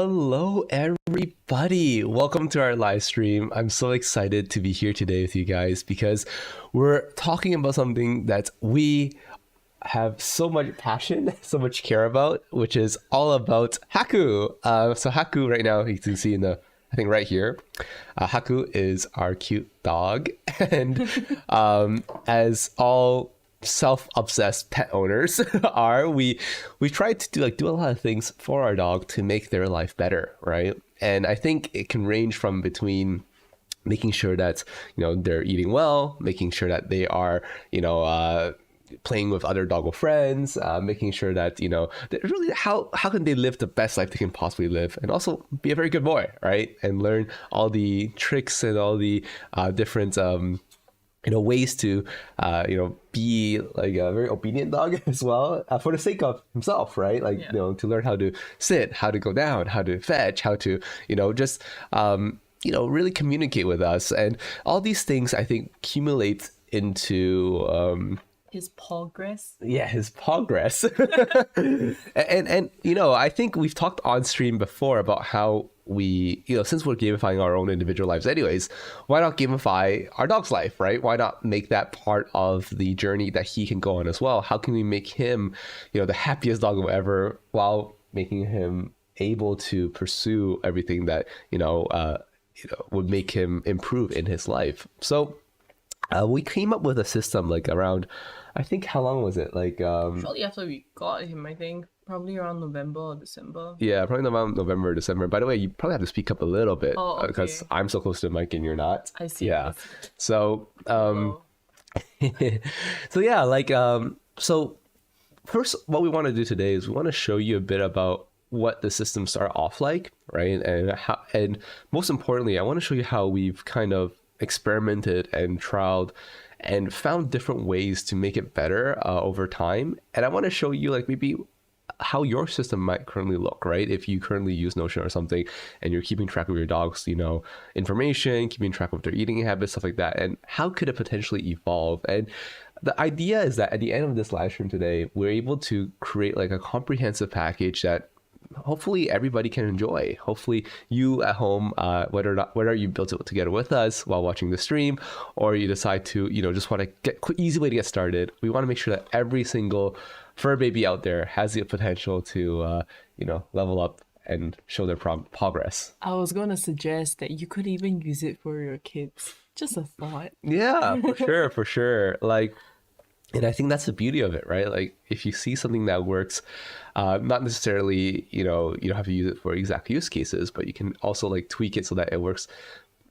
Hello, everybody. Welcome to our live stream. I'm so excited to be here today with you guys because we're talking about something that we have so much passion, so much care about, which is all about Haku. So Haku right now, you can see I think right here, Haku is our cute dog. And as all self-obsessed pet owners are, we try to do a lot of things for our dog to make their life better, right? And I think it can range from between making sure that they're eating well, making sure that they are playing with other doggo friends, making sure that really how can they live the best life they can possibly live, and also be a very good boy, right? And learn all the tricks and all the different ways to be like a very obedient dog as well, for the sake of himself, right? To learn how to sit, how to go down, how to fetch, how to just really communicate with us. And all these things I think accumulate into his Pawgress. Yeah, his Pawgress. and I think we've talked on stream before about how we, since we're gamifying our own individual lives anyways, why not gamify our dog's life, right? Why not make that part of the journey that he can go on as well? How can we make him, the happiest dog ever, while making him able to pursue everything that, would make him improve in his life? So we came up with a system around, I think, how long was it? Shortly after we got him, I think. Probably around November or December. Yeah, probably around November or December. By the way, you probably have to speak up a little bit because I'm so close to the mic and you're not. I see. Yeah. So, so yeah, so first, what we want to do today is we want to show you a bit about what the system start off like, right? And most importantly, I want to show you how we've kind of experimented and trialed and found different ways to make it better over time. And I want to show you maybe how your system might currently look, right? If you currently use Notion or something and you're keeping track of your dog's, information, keeping track of their eating habits, stuff like that, and how could it potentially evolve? And the idea is that at the end of this live stream today, we're able to create a comprehensive package that hopefully everybody can enjoy. Hopefully you at home, whether you built it together with us while watching the stream, or you decide to just want to get quick, easy way to get started, we want to make sure that every single fur baby out there has the potential to level up and show their progress. I was going to suggest that you could even use it for your kids. Just a thought. Yeah, for sure. And I think that's the beauty of it, right? If you see something that works, not necessarily, you don't have to use it for exact use cases, but you can also tweak it so that it works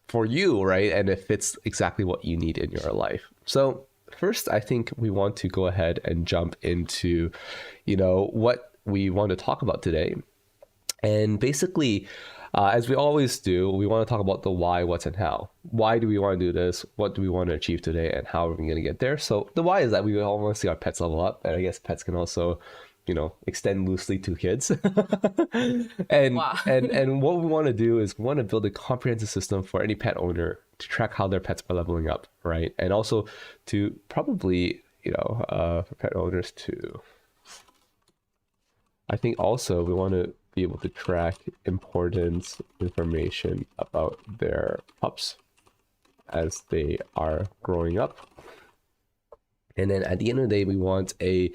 for you, right? And it fits exactly what you need in your life. So first, I think we want to go ahead and jump into, what we want to talk about today. And basically, as we always do, we want to talk about the why, what's, and how. Why do we want to do this? What do we want to achieve today? And how are we going to get there? So the why is that we all want to see our pets level up. And I guess pets can also, extend loosely to kids. and what we want to do is we want to build a comprehensive system for any pet owner to track how their pets are leveling up, right? And also to probably, for pet owners to, I think also we want to be able to track important information about their pups as they are growing up. And then at the end of the day, we want a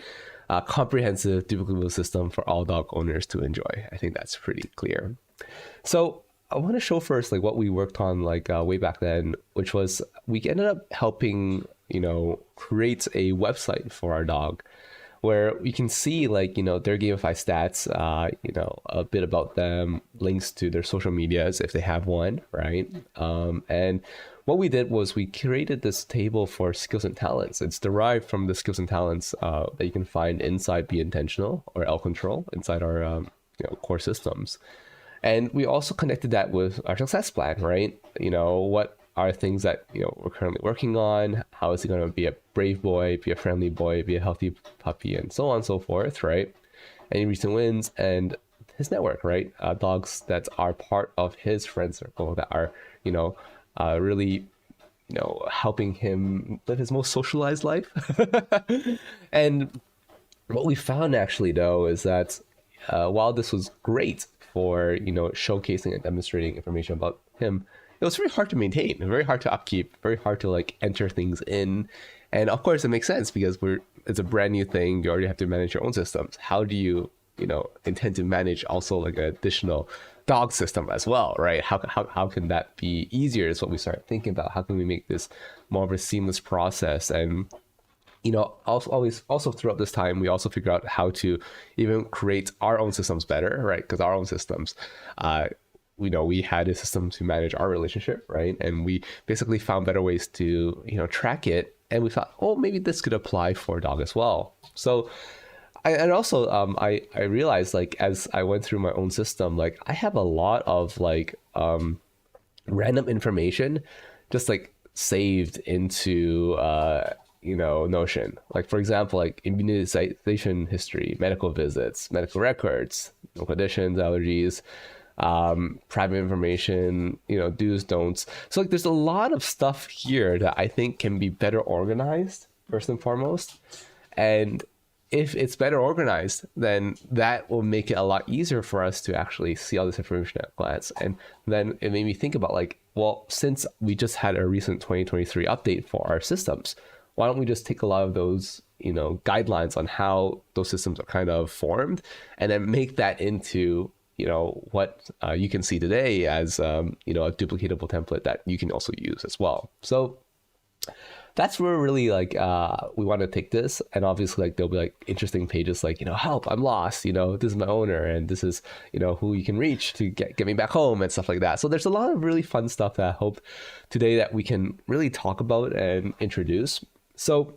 comprehensive duplicable system for all dog owners to enjoy. I think that's pretty clear. So I want to show first what we worked on way back then, which was we ended up helping create a website for our dog where we can see their gamified stats, a bit about them, links to their social medias if they have one, right? And what we did was we created this table for skills and talents. It's derived from the skills and talents that you can find inside Be Intentional or L Control inside our core systems. And we also connected that with our success plan, right? What are things that we're currently working on? How is he going to be a brave boy, be a friendly boy, be a healthy puppy, and so on and so forth, right? Any recent wins and his network, right? Dogs that are part of his friend circle that are really helping him live his most socialized life. And what we found actually though is that while this was great for, showcasing and demonstrating information about him, it was very hard to maintain, very hard to upkeep, very hard to like enter things in. And of course it makes sense because it's a brand new thing. You already have to manage your own systems. How do you, intend to manage also like an additional dog system as well, right? How can that be easier is what we started thinking about. How can we make this more of a seamless process? And also throughout this time, we also figure out how to even create our own systems better, right? Because our own systems, we had a system to manage our relationship, right? And we basically found better ways to, track it. And we thought, oh, maybe this could apply for dog as well. So, I realized, like, as I went through my own system, like, I have a lot of like random information just like saved into Notion. Like, for example, like immunization history, medical visits, medical records, conditions, allergies, private information, do's, don'ts. So like there's a lot of stuff here that I think can be better organized first and foremost. And if it's better organized, then that will make it a lot easier for us to actually see all this information at a glance. And then it made me think about like, well, since we just had a recent 2023 update for our systems, why don't we just take a lot of those, guidelines on how those systems are kind of formed and then make that into, what you can see today as, a duplicatable template that you can also use as well. So that's where really like we want to take this. And obviously like there'll be like interesting pages like, help, I'm lost, this is my owner and this is, who you can reach to get me back home and stuff like that. So there's a lot of really fun stuff that I hope today that we can really talk about and introduce. So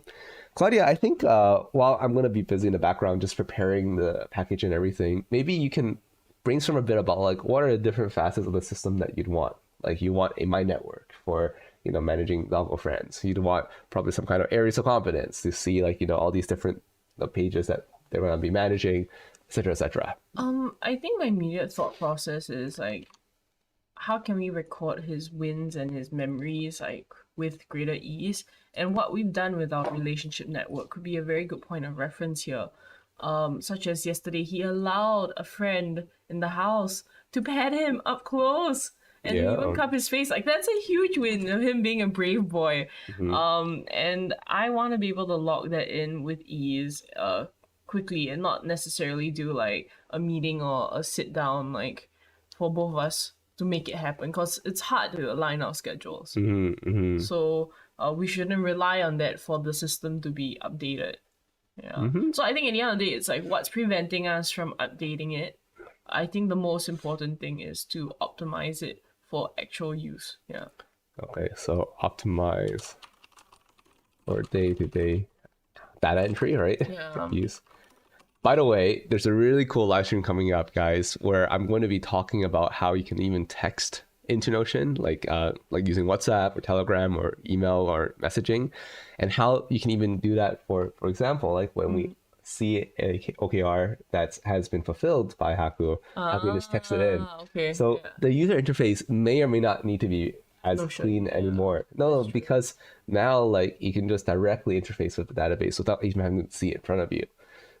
Claudia, I think while I'm going to be busy in the background just preparing the package and everything, maybe you can brainstorm a bit about like what are the different facets of the system that you'd want. Like you want a My Network for managing doggo friends. You'd want probably some kind of areas of competence to see like all these different pages that they're going to be managing, etc., etc. I think my immediate thought process is like, how can we record his wins and his memories like with greater ease? And what we've done with our relationship network could be a very good point of reference here. Such as yesterday, he allowed a friend in the house to pet him up close and even cup his face. Like that's a huge win of him being a brave boy. And I want to be able to log that in with ease, quickly, and not necessarily do like a meeting or a sit down like for both of us to make it happen, because it's hard to align our schedules. So we shouldn't rely on that for the system to be updated. So I think at the end of the day, it's like what's preventing us from updating it. I think the most important thing is to optimize it for actual use. Okay, so optimize for day-to-day data entry, right? Use. By the way, there's a really cool live stream coming up, guys, where I'm going to be talking about how you can even text into Notion, like using WhatsApp or Telegram or email or messaging, and how you can even do that for example, like when we see a OKR that has been fulfilled by Haku, how can we just text it in? The user interface may or may not need to be as clean anymore. No, because now like you can just directly interface with the database without even having to see it in front of you.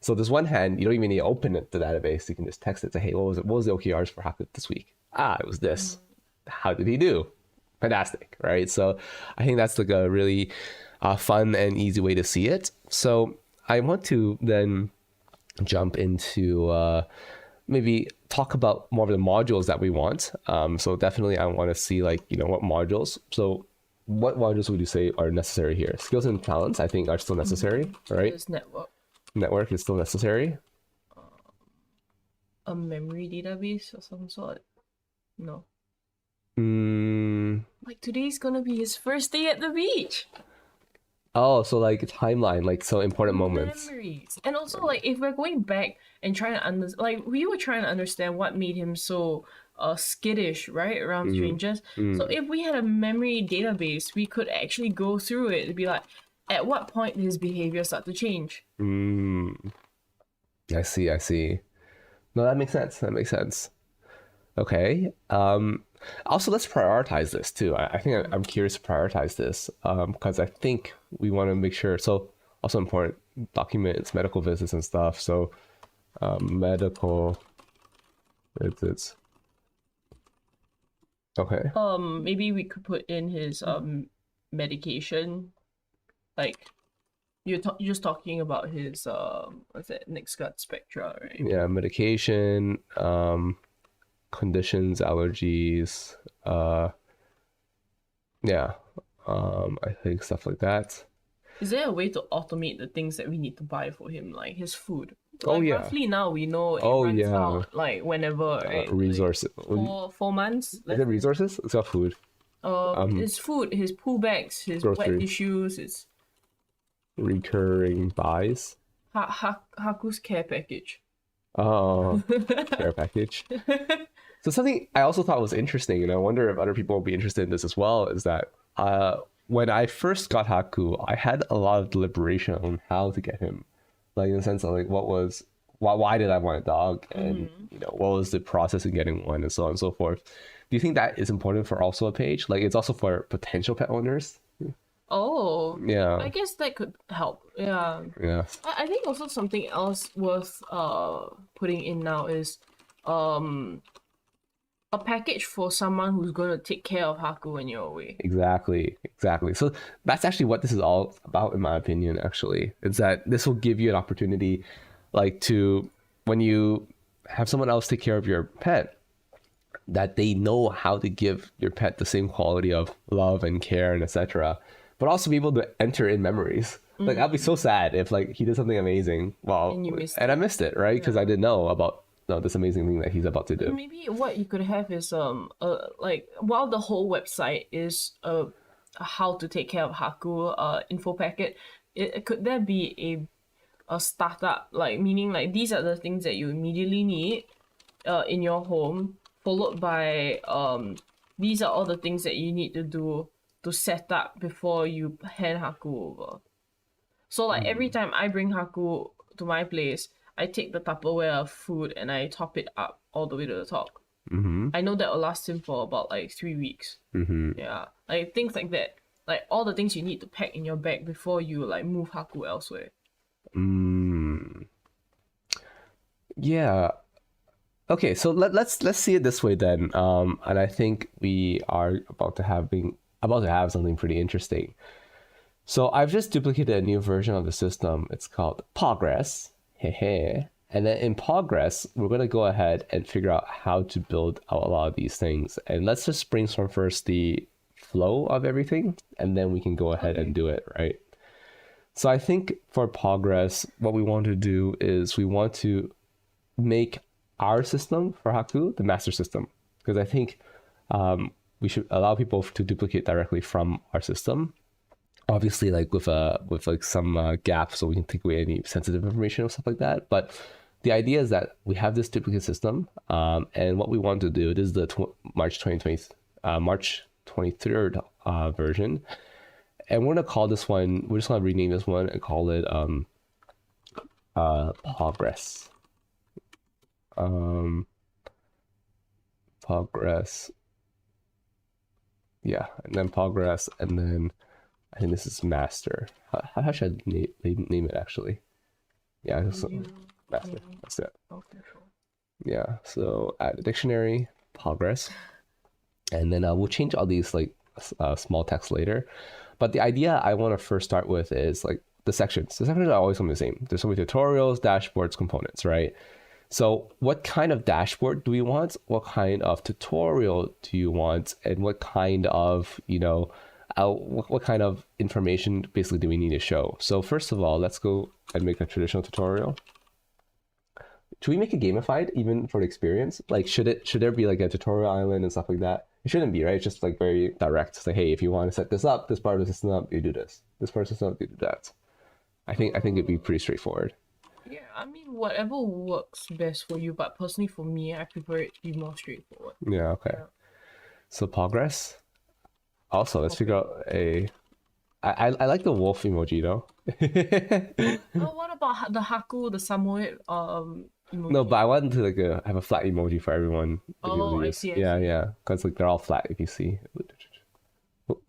So there's one hand, you don't even need to open the database. You can just text it, say, hey, what was the OKRs for Haku this week? It was this. How did he do? Fantastic, right? So I think that's like a really fun and easy way to see it. So I want to then jump into maybe talk about more of the modules that we want. So definitely I want to see like, what modules. So what modules would you say are necessary here? Skills and talents, I think, are still necessary, right? This network. Network is still necessary. A memory database of some sort? No. Like today's gonna be his first day at the beach. Oh, so like timeline, like so important moments. Memories. And also like if we're going back and trying to we were trying to understand what made him so skittish, right, around strangers. So if we had a memory database, we could actually go through it and be like, at what point did his behavior start to change? I see. No, that makes sense. Okay. Also, let's prioritize this too. I think I'm curious to prioritize this because I think we want to make sure. So also important documents, medical visits and stuff. So medical It's okay. Maybe we could put in his medication. Like you're just talking about his what's that, next gut spectra, right? Yeah, medication, conditions, allergies, yeah, I think stuff like that. Is there a way to automate the things that we need to buy for him, like his food? Oh Like yeah. roughly now we know it Oh runs yeah. out like whenever, right? Like Resources. four months Is left. it resources? It's got food. His food, his pool bags, his wet Grocery. tissues, his Recurring buys. Haku's care package. Oh, care package. So something I also thought was interesting, and I wonder if other people will be interested in this as well, is that when I first got Haku, I had a lot of deliberation on how to get him, like in the sense of like why did I want a dog, and what was the process in getting one, and so on and so forth. Do you think that is important for also a page? Like it's also for potential pet owners? Oh, Yeah. I guess that could help. Yeah. Yeah. I think also something else worth putting in now is a package for someone who's gonna take care of Haku when you're away. Exactly. So that's actually what this is all about, in my opinion. Actually, is that this will give you an opportunity, like to when you have someone else take care of your pet, that they know how to give your pet the same quality of love and care and etc. But also be able to enter in memories. Like I'll be so sad if like he did something amazing, well, And you missed and I missed it, right? Because I didn't know about this amazing thing that he's about to do. Maybe what you could have is like while the whole website is how to take care of Haku info packet, could there be a startup, like meaning like these are the things that you immediately need in your home, followed by these are all the things that you need to do to set up before you hand Haku over. So like every time I bring Haku to my place, I take the Tupperware of food and I top it up all the way to the top. I know that will last him for about like 3 weeks. Yeah, like things like that. Like all the things you need to pack in your bag before you like move Haku elsewhere. Yeah. Okay, so let's see it this way then. And I think we are about to have something pretty interesting. So I've just duplicated a new version of the system. It's called Pawgress. And then in Pawgress, we're gonna go ahead and figure out how to build out a lot of these things. And let's just brainstorm first the flow of everything, and then we can go ahead and do it, right? So I think for Pawgress, what we want to do is we want to make our system for Haku the master system, because I think we should allow people to duplicate directly from our system. Obviously, like with like some gaps, so we can take away any sensitive information or stuff like that. But the idea is that we have this duplicate system, and what we want to do, this is the March 23rd version, and we're gonna call this one. We're just gonna rename this one and call it Pawgress. Pawgress. Yeah, and then Pawgress, and then I think this is master. How should I name it actually? Yeah, master. That's it. Okay, sure. Yeah, so add a dictionary, Pawgress, and then we'll change all these like small text later. But the idea I want to first start with is like the sections. The sections are always something the same. There's so many tutorials, dashboards, components, right? So what kind of dashboard do we want? What kind of tutorial do you want? And what kind of, what kind of information basically do we need to show? So first of all, let's go and make a traditional tutorial. Should we make it gamified even for the experience? Like, should there be like a tutorial island and stuff like that? It shouldn't be, right? It's just like very direct. It's like, hey, if you want to set this up, this part of the system up, you do this. This part of the system up, you do that. I think it'd be pretty straightforward. Yeah, I mean whatever works best for you, but personally for me, I prefer it to be more straightforward. Yeah, okay. Yeah. So Pawgress. Also, let's figure out I like the wolf emoji though. What about the Haku, the Samoyed emoji? No, but I want to like have a flat emoji for everyone. Oh, I see. Yeah, because like they're all flat if you see. Oh,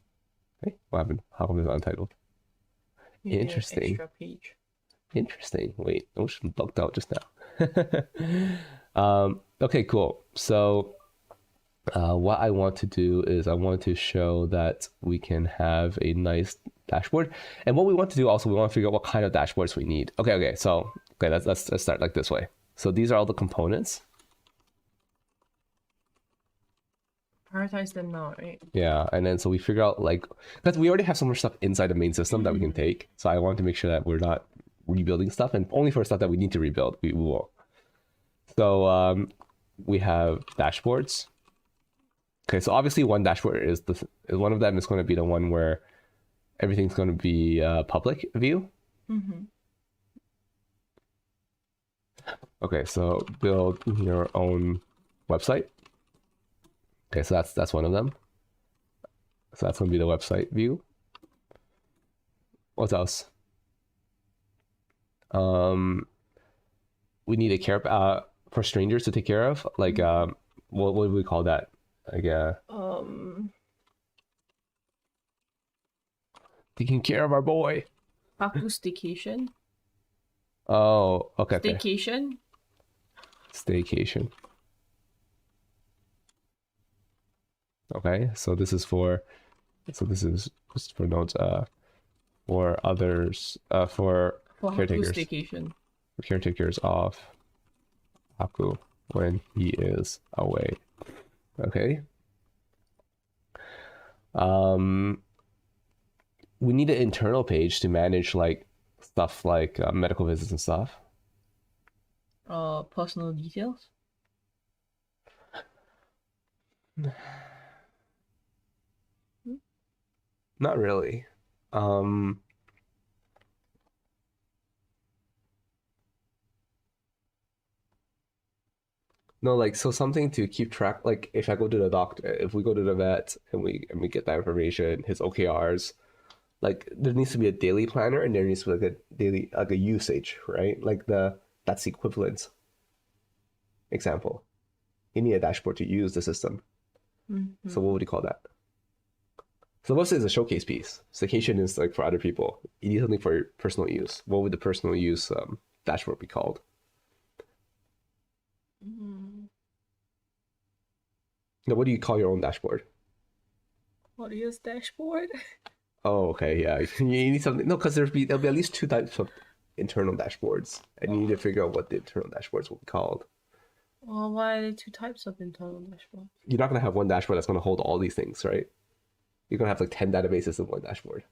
hey, what happened? How come it's untitled? Maybe an Interesting. extra page. Interesting. Wait, I was blocked out just now. Okay, cool. So what I want to do is I want to show that we can have a nice dashboard. And what we want to do also, we want to figure out what kind of dashboards we need. Okay. So, okay, let's start like this way. So these are all the components. Prioritize them now, right? Yeah, and then so we figure out like, because we already have so much stuff inside the main system that we can take. So I want to make sure that we're not rebuilding stuff, and only for stuff that we need to rebuild, we will. So we have dashboards. Okay, so obviously one dashboard is one of them is going to be the one where everything's going to be public view. Okay, so build your own website. Okay, so that's one of them. So that's going to be the website view. What else? We need a care for strangers to take care of. Like, what do we call that? Like, taking care of our boy. Paku staycation. Oh, okay. Staycation. Staycation. Okay, so this is for just for notes. For others. For caretakers. Haku staycation. Caretakers of Haku when he is away. Okay. We need an internal page to manage like stuff like medical visits and stuff. Personal details. Not really. No, like so something to keep track. Like if I go to the doctor, if we go to the vet and we get that information, his OKRs, like there needs to be a daily planner and there needs to be like a daily like a usage, right? Like that's the equivalent example. You need a dashboard to use the system. So what would you call that? So the website is a showcase piece. Staycation is like for other people. You need something for your personal use. What would the personal use dashboard be called? Now, what do you call your own dashboard? What is dashboard? Oh, okay, yeah. You need something. No, because there'll be at least two types of internal dashboards, and you need to figure out what the internal dashboards will be called. Well, why are there two types of internal dashboards? You're not gonna have one dashboard that's gonna hold all these things, right? You're gonna have like 10 databases in one dashboard.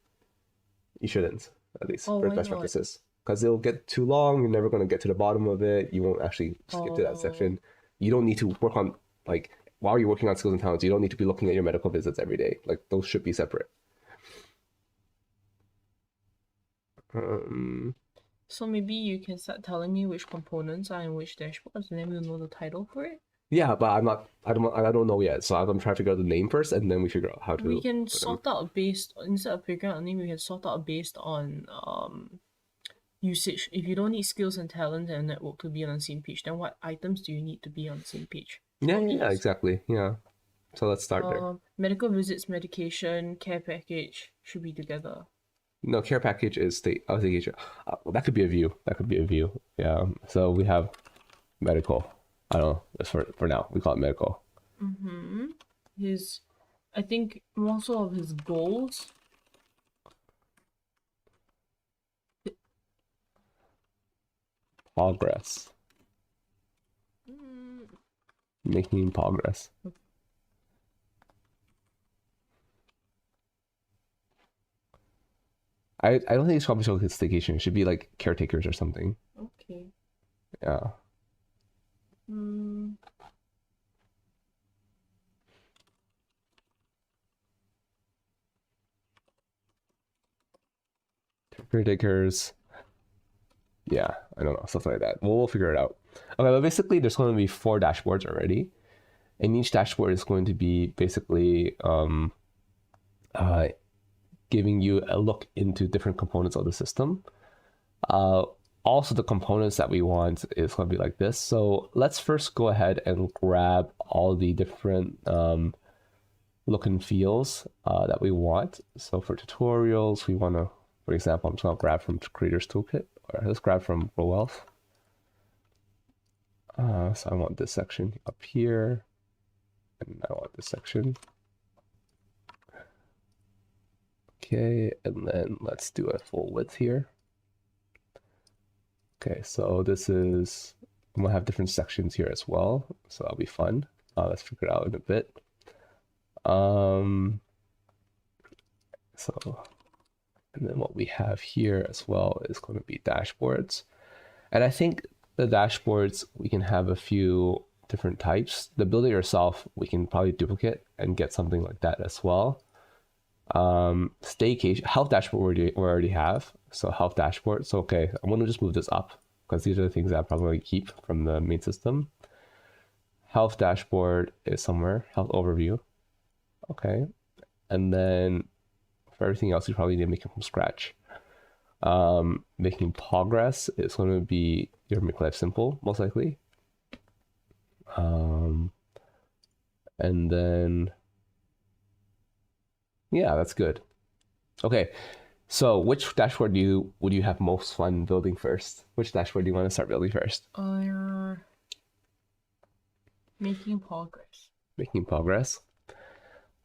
You shouldn't, at least for best practices, because it'll get too long. You're never gonna get to the bottom of it. You won't actually skip to that section. You don't need to work on like while you're working on skills and talents. You don't need to be looking at your medical visits every day. Like those should be separate. So maybe you can start telling me which components are in which dashboards, and then we'll know the title for it. Yeah, but I don't know yet. So I'm trying to figure out the name first, and then we figure out how to. We can sort out based instead of figuring out a name, we can sort out based on usage. If you don't need skills and talents and network to be on the same page, then what items do you need to be on the same page? Yeah, exactly. Yeah. So let's start there. Medical visits, medication, care package should be together. No, care package is staycation. That could be a view. That could be a view. Yeah. So we have medical. I don't know. Just for now, we call it medical. I think also of his goals. Pawgress. Making Pawgress. I don't think it's probably called staycation. It should be like caretakers or something. Okay. Yeah. Caretakers. Yeah, I don't know, stuff like that. We'll figure it out. Okay, but basically there's going to be 4 dashboards already. And each dashboard is going to be basically giving you a look into different components of the system. Also, the components that we want is going to be like this. So let's first go ahead and grab all the different look and feels that we want. So for tutorials, we want to, for example, I'm just going to grab from Creators Toolkit, or let's grab from Rowealth. So I want this section up here, and I want this section. Okay, and then let's do a full width here. Okay, so this is, I'm gonna have different sections here as well, so that'll be fun. Let's figure it out in a bit. So, and then what we have here as well is going to be dashboards. And I think the dashboards, we can have a few different types. The build it yourself, we can probably duplicate and get something like that as well. Staycation, health dashboard we already have. So health dashboard. So, okay, I'm going to just move this up because these are the things that I probably keep from the main system. Health dashboard is somewhere, health overview. Okay. And then for everything else, you probably need to make it from scratch. Making Pawgress is going to be your make life simple, most likely. And then, yeah, that's good. Okay, so which dashboard would you have most fun building first? Which dashboard do you want to start building first? Making Pawgress. Making Pawgress.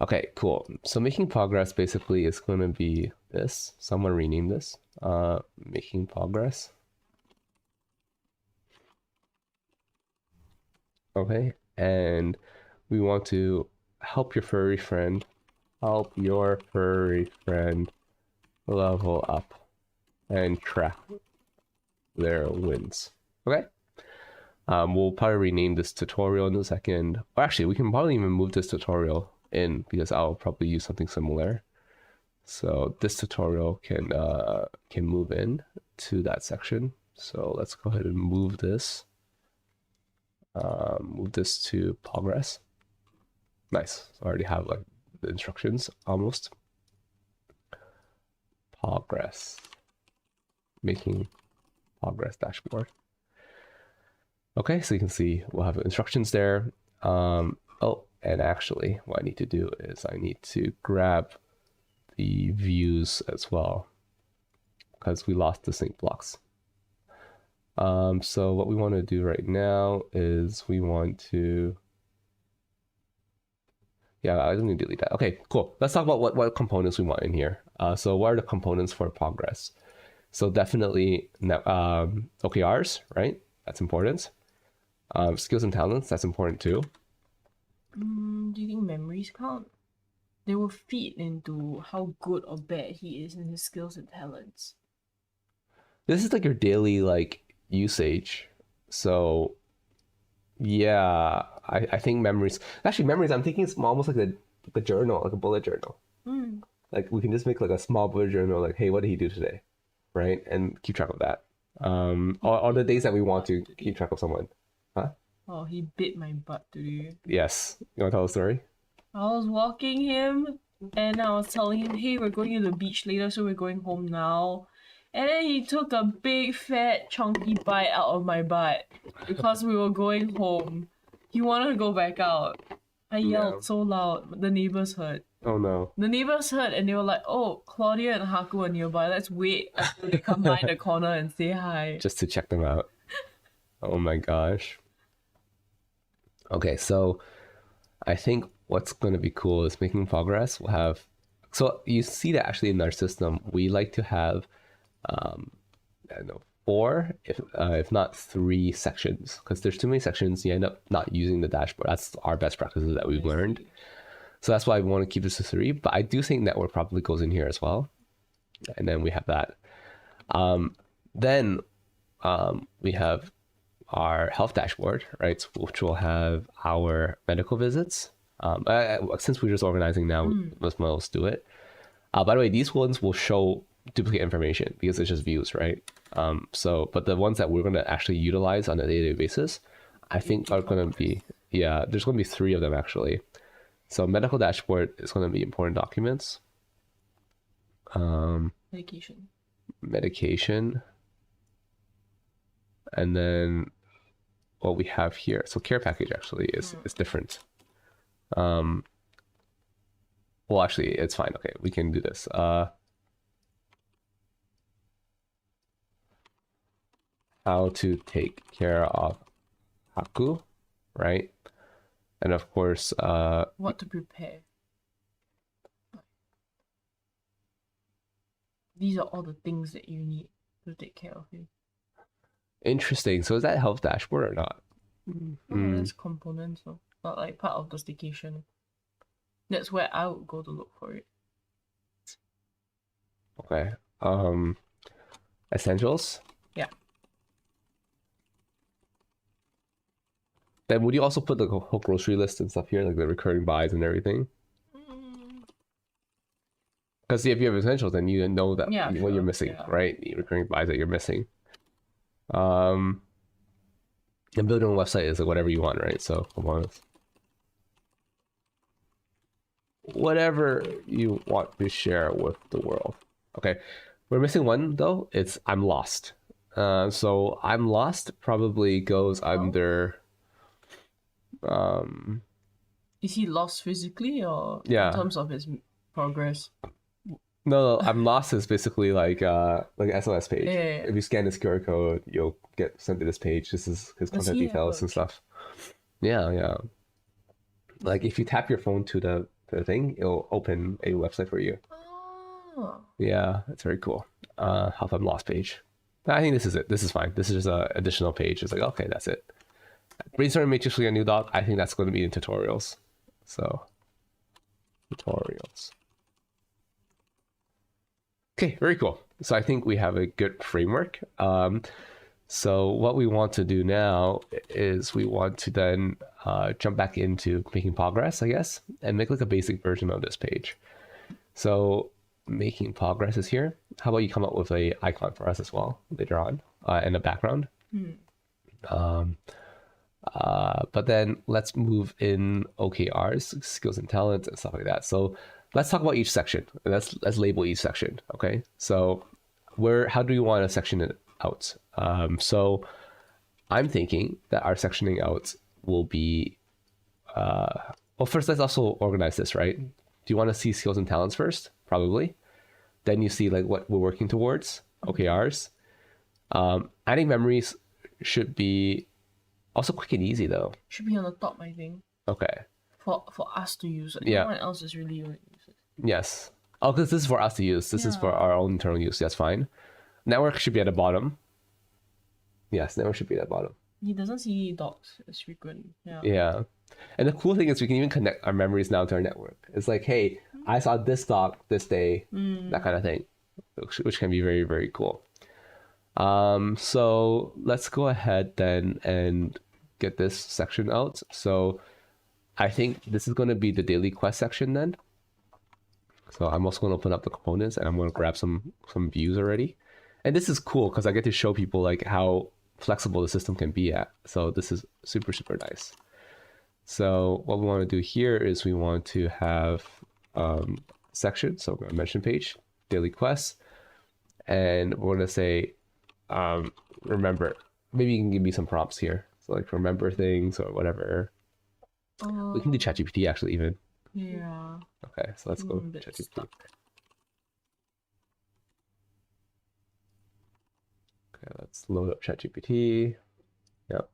Okay, cool. So making Pawgress basically is going to be this. Someone rename this. Making Pawgress. Okay, and we want to help your furry friend level up and track their wins. Okay. We'll probably rename this tutorial in a second. Or actually, we can probably even move this tutorial in because I'll probably use something similar. So this tutorial can move in to that section. So let's go ahead and move this. Move this to Pawgress. Nice. So I already have like the instructions almost. Pawgress. Making Pawgress dashboard. Okay, so you can see we'll have instructions there. Oh, and actually what I need to do is I need to grab the views as well because we lost the sync blocks. So what we want to do right now is we want to, yeah, I don't need to delete that. Okay, cool. Let's talk about what components we want in here. So what are the components for Pawgress? So definitely OKRs, right? That's important. Skills and talents, that's important too. Do you think memories count? They will feed into how good or bad he is in his skills and talents. This is like your daily like usage. So yeah, I think memories. Actually, memories. I'm thinking it's almost like a journal, like a bullet journal. Like we can just make like a small bullet journal. Like, hey, what did he do today, right? And keep track of that. Or the days that we want to keep track of someone. Huh? Oh, he bit my butt today. Yes. You want to tell a story? I was walking him and I was telling him, hey, we're going to the beach later, so we're going home now. And then he took a big, fat, chunky bite out of my butt because we were going home. He wanted to go back out. I yelled so loud, the neighbors heard. Oh no. The neighbors heard and they were like, oh, Claudia and Haku are nearby. Let's wait until they come by the corner and say hi. Just to check them out. Oh my gosh. Okay, so I think what's going to be cool is making Pawgress. We'll have, so you see that actually in our system, we like to have, I don't know, 4, if not 3 sections, because there's too many sections. You end up not using the dashboard. That's our best practices that we've learned. So that's why we want to keep this to 3. But I do think network probably goes in here as well, and then we have that. Then we have our health dashboard, right? Which will have our medical visits. Since we're just organizing now, let's do it. By the way, these ones will show duplicate information because it's just views, right? But the ones that we're going to actually utilize on a day-to-day basis, I think are going to be, yeah, there's going to be 3 of them actually. So medical dashboard is going to be important documents. Medication. And then what we have here, so care package actually is different. Well, actually, it's fine. Okay, we can do this. How to take care of haku, right? And of course, What to prepare. These are all the things that you need to take care of you. interesting. So is that health dashboard or not? Oh, that's components, so not like part of the station. That's where I would go to look for it. Okay. Essentials. Yeah. Then would you also put the whole grocery list and stuff here, like the recurring buys and everything? Because if you have essentials, then you know that Yeah, what sure, you're missing, yeah. right? The recurring buys that you're missing. And building a website is like whatever you want, right? So components. Whatever you want to share with the world. Okay. We're missing one though. It's I'm lost. So I'm lost probably goes under Is he lost physically or Yeah. in terms of his progress? No, I'm lost is basically like an SOS page. Yeah. If you scan this QR code, you'll get sent to this page. This is his Does contact he have details a- and stuff. Yeah, yeah. Like if you tap your phone to the thing, it'll open a website for you. Oh. Yeah, that's very cool. Help I'm lost page. I think this is it. This is fine. This is just an additional page. It's like, okay, that's it. Brainstorming matrix for a new doc. I think that's going to be in tutorials. So, tutorials. Okay, very cool. So I think we have a good framework. So what we want to do now is we want to then jump back into making Pawgress, I guess, and make like a basic version of this page. So making Pawgress is here. How about you come up with a icon for us as well later on and a background. But then let's move in OKRs, skills and talents and stuff like that. So let's talk about each section. Let's label each section. Okay. So how do you want to section it out? So I'm thinking that our sectioning out will be, well, first let's also organize this, right? Do you want to see skills and talents first? Probably. Then you see like what we're working towards, OKRs. Adding memories should be also quick and easy though. Should be on the top, I think. Okay. For us to use. Yeah. No one else is really going to use it. Yes. Oh, because this is for us to use. This is for our own internal use. That's fine. Network should be at the bottom. Yes, network should be at the bottom. He doesn't see docs as frequent. Yeah. Yeah. And the cool thing is we can even connect our memories now to our network. It's like, hey, I saw this doc this day, that kind of thing, which can be very, very cool. So let's go ahead then and get this section out. So I think this is going to be the daily quest section then. So I'm also going to open up the components and I'm going to grab some views already. And this is cool because I get to show people like how flexible the system can be at. So this is super, super nice. So what we want to do here is we want to have section. So we're going to mention page, daily quests. And we're going to say, remember, maybe you can give me some prompts here. So like remember things or whatever. We can do ChatGPT actually even. Yeah. Okay, so let's go ChatGPT. Okay, let's load up ChatGPT. Yep.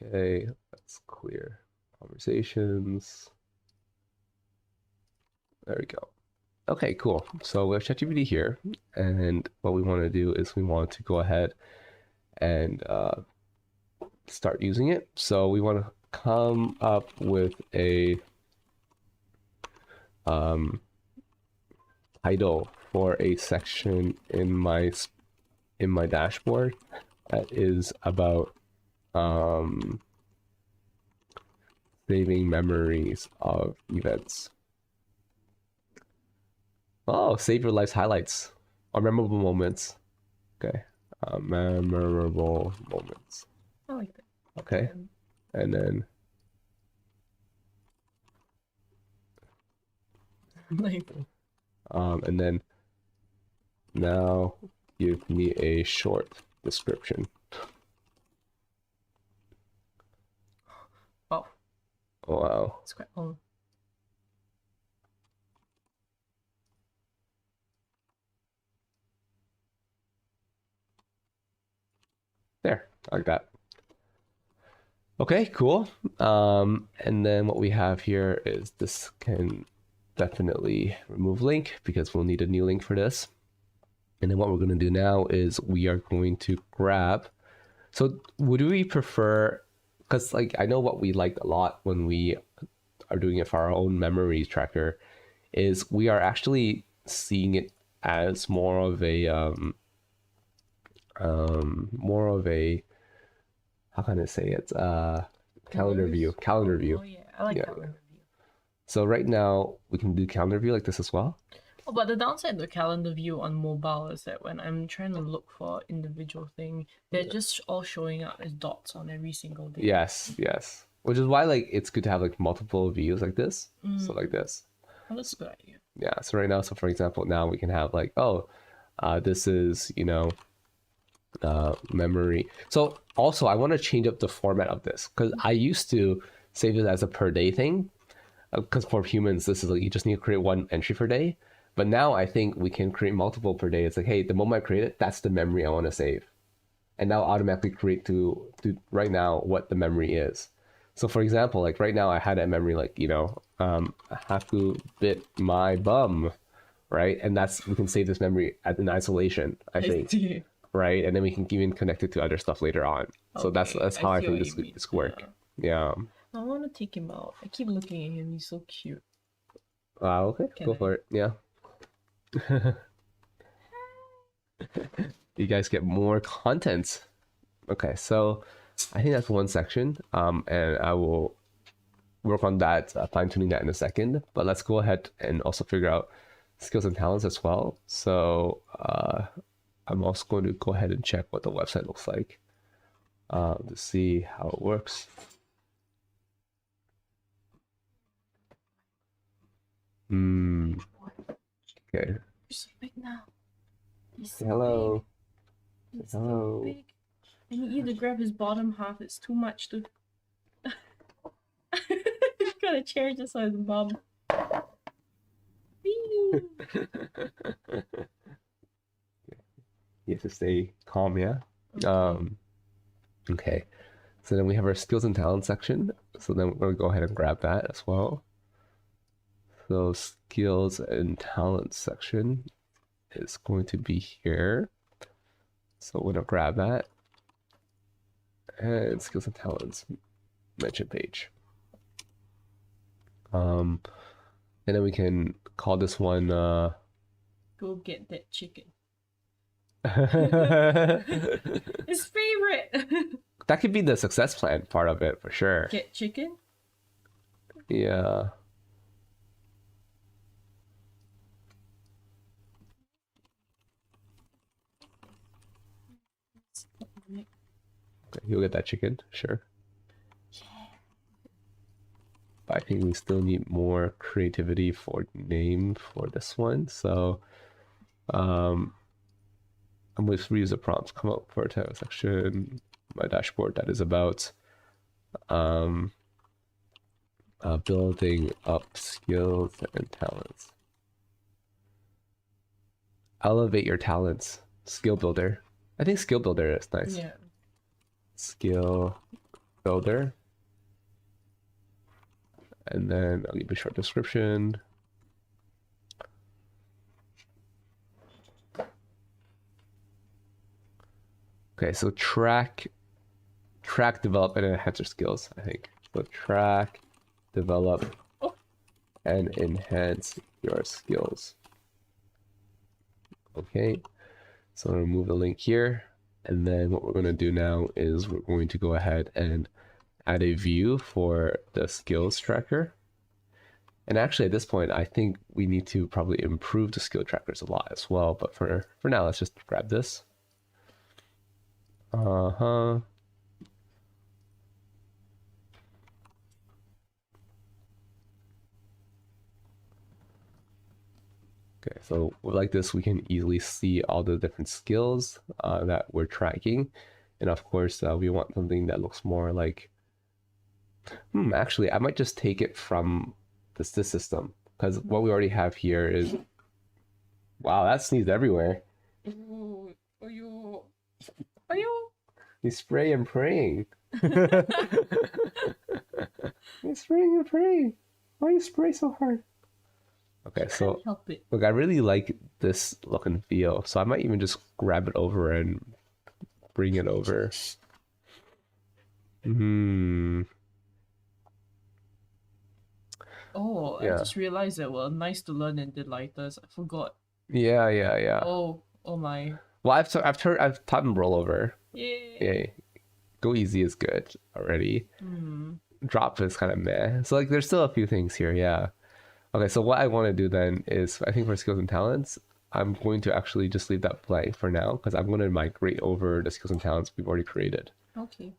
Okay, let's clear conversations. There we go. Okay, cool. So we have ChatGPT here, and what we want to do is we want to go ahead and start using it. So we want to come up with a title for a section in my dashboard that is about saving memories of events. Oh, save your life's highlights or memorable moments. Okay, memorable moments. I like that. Okay, and then Like, and then now give me a short description. wow, Oh, wow. it's quite long. like that. Okay, cool. And then what we have here is this can definitely remove link because we'll need a new link for this. And then what we're going to do now is we are going to grab. So would we prefer, because like I know what we liked a lot when we are doing it for our own memory tracker, is we are actually seeing it as more of a how can I say it? Calendar view. Calendar view. Oh yeah, I like Yeah. calendar view. So right now we can do calendar view like this as well. Oh, but the downside of the calendar view on mobile is that when I'm trying to look for individual thing, they're just all showing up as dots on every single day. Yes, yes. Which is why like it's good to have like multiple views like this. So like this. Oh, that's a good idea. Yeah. So right now, so for example, now we can have like, oh, this is, memory. So also I want to change up the format of this because I used to save it as a per day thing. Because for humans, this is like you just need to create one entry per day. But now I think we can create multiple per day. It's like, hey, the moment I create it, that's the memory I want to save. And now automatically create to right now what the memory is. So for example, like right now I had a memory like, Haku bit my bum, right? And that's, we can save this memory in isolation, I think. Right? And then we can even connect it to other stuff later on. So that's how I think this work. Yeah. I want to take him out. I keep looking at him. He's so cute. Wow, okay. Go for it. Yeah. You guys get more content. Okay, so I think that's one section. And I will work on that, fine-tuning that in a second. But let's go ahead and also figure out skills and talents as well. So I'm also going to go ahead and check what the website looks like to see how it works. Okay. You're so big now. He's Say hello. Big. He's Hello. so big. I need you to grab his bottom half. It's too much to. He's got a chair just on his bum. You have to stay calm, yeah? Okay. So then we have our skills and talent section. So then we're going to go ahead and grab that as well. So skills and talent section is going to be here. So we're going to grab that. And skills and talents mention page. And then we can call this one Go get that chicken. that His favorite. could be the success plan part of it for sure. Get chicken? Yeah. Okay, you'll get that chicken, sure. But I think we still need more creativity for name for this one. So I'm going to reuse the prompts, come up for a title section, my dashboard that is about building up skills and talents. Elevate your talents. Skill builder. I think skill builder is nice. Yeah. Skill builder. And then I'll give a short description. Okay, so track, develop, and enhance your skills, I think. So track, develop, and enhance your skills. Okay, so I'm gonna remove the link here. And then what we're gonna do now is we're going to go ahead and add a view for the skills tracker. And actually at this point, I think we need to probably improve the skill trackers a lot as well. But for now, let's just grab this. Okay, so like this, we can easily see all the different skills that we're tracking. And of course, we want something that looks more like, actually, I might just take it from this system, because what we already have here is, wow, that sneezed everywhere. Are you? You spray and praying. You're spraying and praying. Why you spray so hard? Okay, so Can't help it. look, I really like this look and feel, so I might even just grab it over and bring it over. Hmm. Oh, I Yeah. just realized that we're nice to learn and delighters. I forgot. Yeah. Oh my. Well, I've taught him rollover. Yay. Yay. Go easy is good already. Hmm. Drop is kind of meh. So like, there's still a few things here. Yeah. Okay, so what I want to do then is, I think for skills and talents, I'm going to actually just leave that blank for now because I'm going to migrate over the skills and talents we've already created. Okay.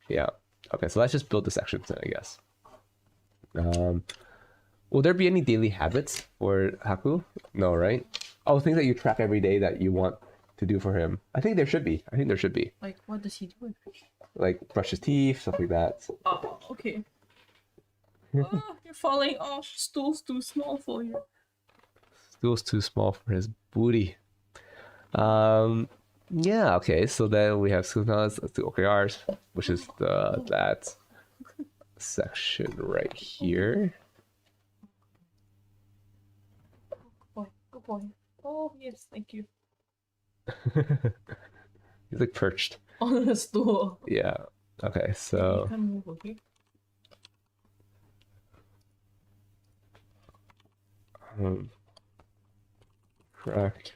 Yeah. Okay, so let's just build the sections then, I guess. Will there be any daily habits for Haku? No, right? Oh, things that you track every day that you want to do for him. I think there should be. Like, what does he do? Like brush his teeth, stuff like that. Oh, okay. Oh, you're falling off. Stool's too small for you. Stool's too small for his booty. Yeah, okay, so then we have skills. Let's do OKRs, which is that section right here. Good boy. Oh, yes, thank you. He's like perched. On the stool. Yeah. Okay, You so can't move, okay? correct.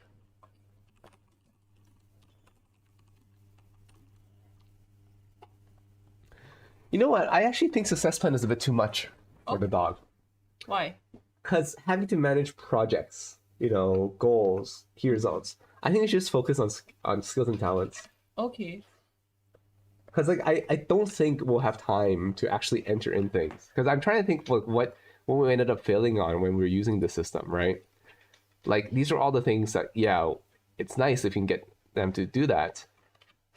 You know what? I actually think success plan is a bit too much for the dog. Why? Because having to manage projects, goals, key results, I think we should just focus on skills and talents. Okay. Because like I don't think we'll have time to actually enter in things. Because I'm trying to think like what we ended up failing on when we were using the system, right? Like these are all the things that it's nice if you can get them to do that.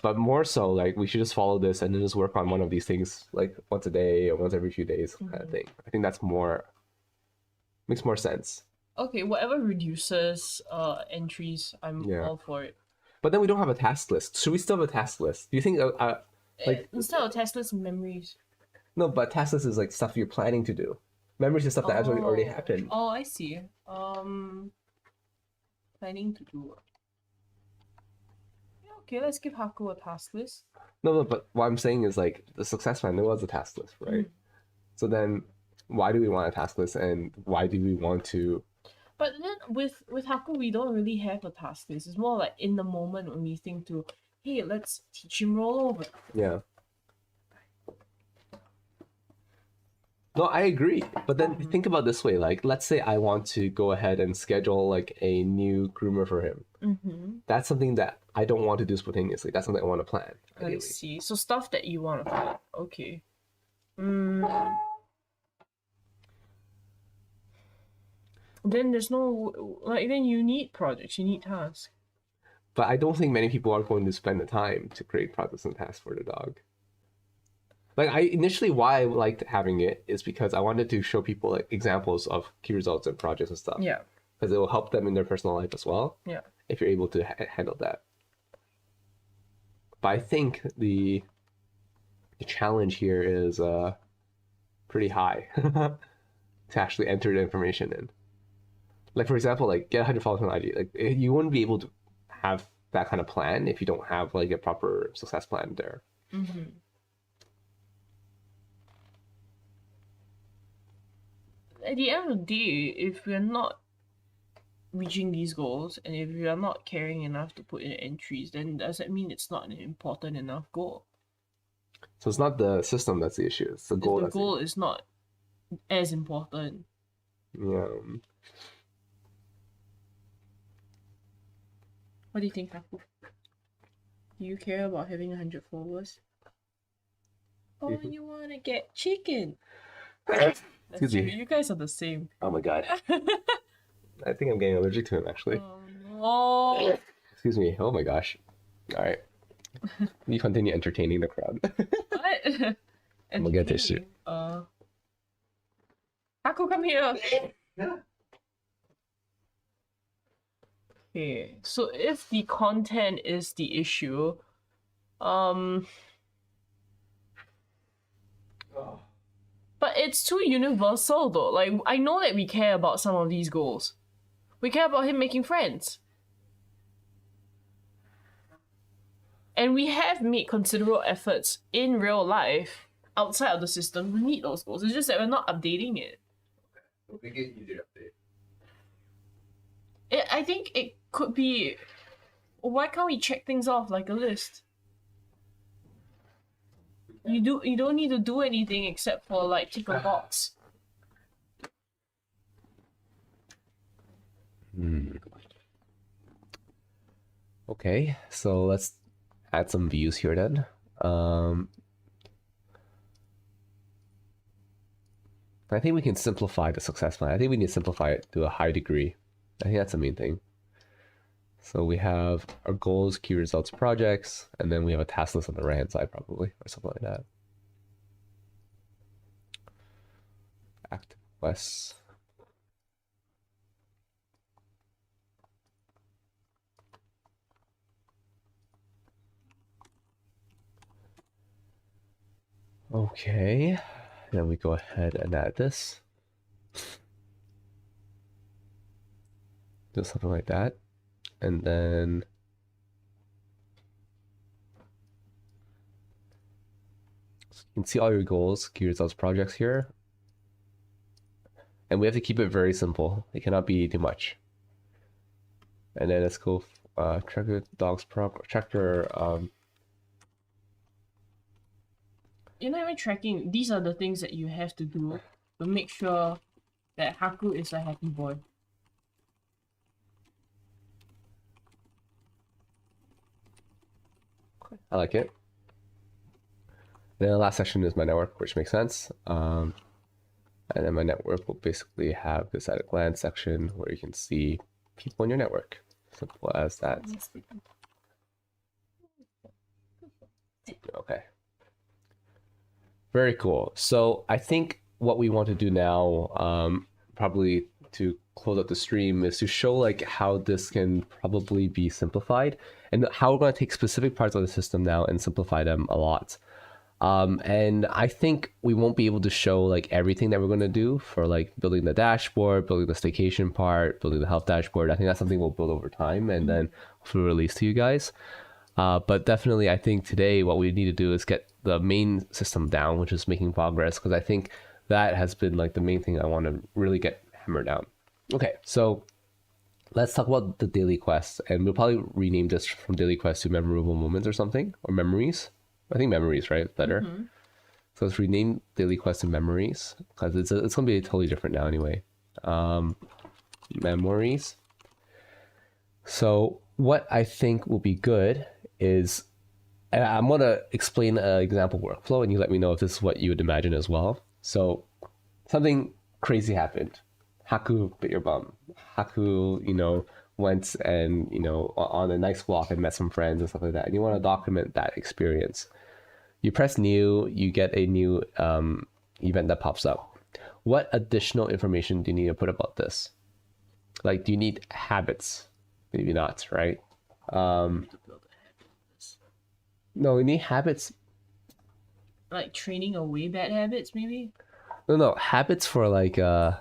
But more so, like we should just follow this and then just work on one of these things like once a day or once every few days kind of thing. I think that's makes more sense. Okay, whatever reduces entries, I'm Yeah. all for it. But then we don't have a task list. Should we still have a task list? Do you think like Instead of Tesla's memories. no? But task list is like stuff you're planning to do. Memories is stuff that actually already happened. Oh, I see. Planning to do. Yeah, okay, let's give Haku a task list. No, but what I'm saying is like the success plan. There was a task list, right? So then, why do we want a task list, and why do we want to? But then with Haku, we don't really have a task list. It's more like in the moment when we think to, hey, let's teach him rollover. Yeah. No, I agree. But then think about it this way, like let's say I want to go ahead and schedule like a new groomer for him. That's something that I don't want to do spontaneously. That's something I want to plan. I see. So stuff that you want to plan. Okay. Then there's no like then you need projects, you need tasks. But I don't think many people are going to spend the time to create projects and tasks for the dog. Like why I liked having it is because I wanted to show people like examples of key results and projects and stuff. Yeah. Because it will help them in their personal life as well. Yeah. If you're able to handle that. But I think the challenge here is pretty high to actually enter the information in. Like for example, like get 100 followers on IG. Like you wouldn't be able to have that kind of plan if you don't have like a proper success plan there. At the end of the day, if we're not reaching these goals and if we are not caring enough to put in entries, then does that mean it's not an important enough goal? So it's not the system that's the issue. It's the goal. The goal is not as important. Yeah. What do you think, Haku? Do you care about having 100 followers? Or you want to get chicken? Excuse me. You guys are the same. Oh my god. I think I'm getting allergic to him actually. Oh no. Excuse me. Oh my gosh. All right. You continue entertaining the crowd. What? I'm gonna get tissue. Haku, come here. Okay, so if the content is the issue, Um, but it's too universal though. Like, I know that we care about some of these goals. We care about him making friends. And we have made considerable efforts in real life outside of the system to meet those goals. It's just that we're not updating it. We'll make it easier to update. I think it could be. Why can't we check things off like a list? You don't need to do anything except for like tick a box. Okay, so let's add some views here then. I think we can simplify the success plan. I think we need to simplify it to a high degree. I think that's the main thing. So we have our goals, key results, projects, and then we have a task list on the right hand side probably, or something like that. Active quests. Okay, then we go ahead and add this. Do something like that. And then you can see all your goals, key results, projects here. And we have to keep it very simple. It cannot be too much. And then let's go tracker dogs tractor. You're not even tracking. These are the things that you have to do to make sure that Haku is a happy boy. I like it. Then the last section is my network, which makes sense. And then my network will basically have this at a glance section where you can see people in your network. Simple as that. Okay. Very cool. So I think what we want to do now, probably to close up the stream, is to show like how this can probably be simplified and how we're going to take specific parts of the system now and simplify them a lot. And I think we won't be able to show like everything that we're going to do for like building the dashboard, building the staycation part, building the health dashboard. I think that's something we'll build over time and then hopefully release to you guys. But definitely, I think today what we need to do is get the main system down, which is making Pawgress, because I think that has been like the main thing I want to really get hammered down. Okay, so let's talk about the daily quests, and we'll probably rename this from daily quests to memorable moments or something, or memories. I think memories, right? Better. So let's rename daily quests to memories, because it's going to be totally different now anyway. Memories. So what I think will be good is, and I'm going to explain an example workflow and you let me know if this is what you would imagine as well. So something crazy happened. Haku bit your bum. Haku, went and, on a nice walk and met some friends and stuff like that. And you want to document that experience. You press new, you get a new event that pops up. What additional information do you need to put about this? Like, do you need habits? Maybe not, right? No, we need habits. Like training away bad habits, maybe? No, habits for like yeah,